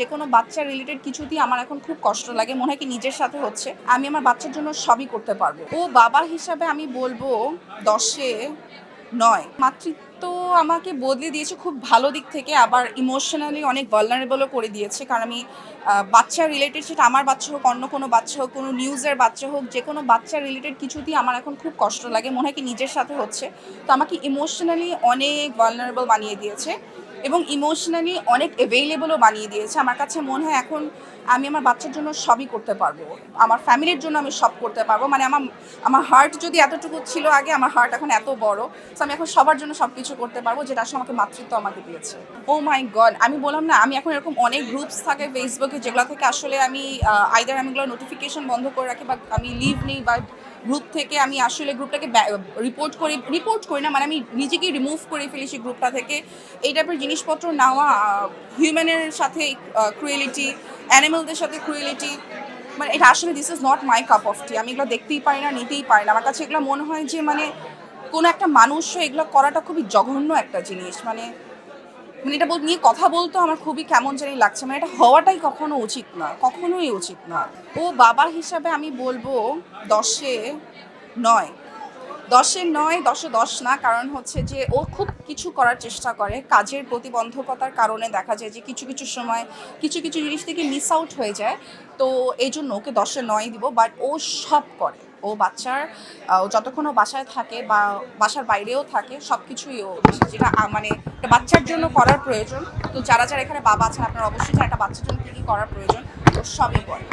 যেকোনো বাচ্চা রিলেটেড কিছুতেই আমার এখন খুব কষ্ট লাগে, মনে হয় কি নিজের সাথে হচ্ছে। আমি আমার বাচ্চার জন্য সবই করতে পারবো। ও বাবা হিসাবে আমি বলবো 10-এ 9। মাতৃত্ব আমাকে বদলে দিয়েছে খুব ভালো দিক থেকে, আবার ইমোশনালি অনেক ভালনারেবলও করে দিয়েছে। কারণ আমি বাচ্চা রিলেটেড, সেটা আমার বাচ্চা হোক, অন্য কোনো বাচ্চা হোক, কোনো নিউজের বাচ্চা হোক, যেকোনো বাচ্চা রিলেটেড কিছুতেই আমার এখন খুব কষ্ট লাগে, মনে হয় কি নিজের সাথে হচ্ছে। তো আমাকে ইমোশনালি অনেক ভালনারেবল বানিয়ে দিয়েছে এবং ইমোশনালি অনেক অ্যাভেইলেবলও বানিয়ে দিয়েছে। আমার কাছে মনে হয় এখন আমি আমার বাচ্চার জন্য সবই করতে পারবো, আমার ফ্যামিলির জন্য আমি সব করতে পারবো। মানে আমার হার্ট যদি এতটুকু ছিল আগে, আমার হার্ট এখন এত বড়। সো আমি এখন সবার জন্য সব কিছু করতে পারবো, যেটা আসলে আমাকে মাতৃত্ব আমাকে দিয়েছে। ও মাই গড, আমি বললাম না, আমি এখন এরকম অনেক গ্রুপস থাকে ফেসবুকে, যেগুলো থেকে আসলে আমি আইদার আমি এগুলো নোটিফিকেশন বন্ধ করে রাখি, বা আমি লিভ নেই, বা গ্রুপ থেকে আমি আসলে গ্রুপটাকে রিপোর্ট করি না, মানে আমি নিজেকেই রিমুভ করে ফেলি সেই গ্রুপটা থেকে। এই টাইপের জিনিসপত্র নেওয়া, হিউম্যানের সাথে ক্রুয়েলিটি, অ্যানিমেলদের সাথে ক্রুয়েলিটি, মানে এটা আসলে this is not my cup of tea. আমি এগুলো দেখতেই পারি না, নিতেই পারি না। আমার কাছে এগুলো মনে হয় যে মানে কোনো একটা মানুষও এগুলো করাটা খুবই জঘন্য একটা জিনিস। মানে মানে এটা নিয়ে কথা বলতো আমার খুবই কেমন জানি লাগছে। মানে এটা হওয়াটাই কখনো উচিত না, কখনোই উচিত না। ও বাবা হিসাবে আমি বলবো 10-এ 9। 10-এ 9, 10-এ 10 না। কারণ হচ্ছে যে ও খুব কিছু করার চেষ্টা করে। কাজের প্রতিবন্ধকতার কারণে দেখা যায় যে কিছু কিছু সময় কিছু কিছু জিনিস থেকে মিস আউট হয়ে যায়। তো এই জন্য ওকে 10-এ 9 দিব। বাট ও সব করে। ও বাচ্চার ও যতক্ষণ ও বাসায় থাকে বা বাসার বাইরেও থাকে, সব কিছুই ও যেটা মানে একটা বাচ্চার জন্য করার প্রয়োজন। তো যারা যারা এখানে বাবা আছেন, আপনারা অবশ্যই একটা বাচ্চার জন্য কী কী করার প্রয়োজন ও সবই করে।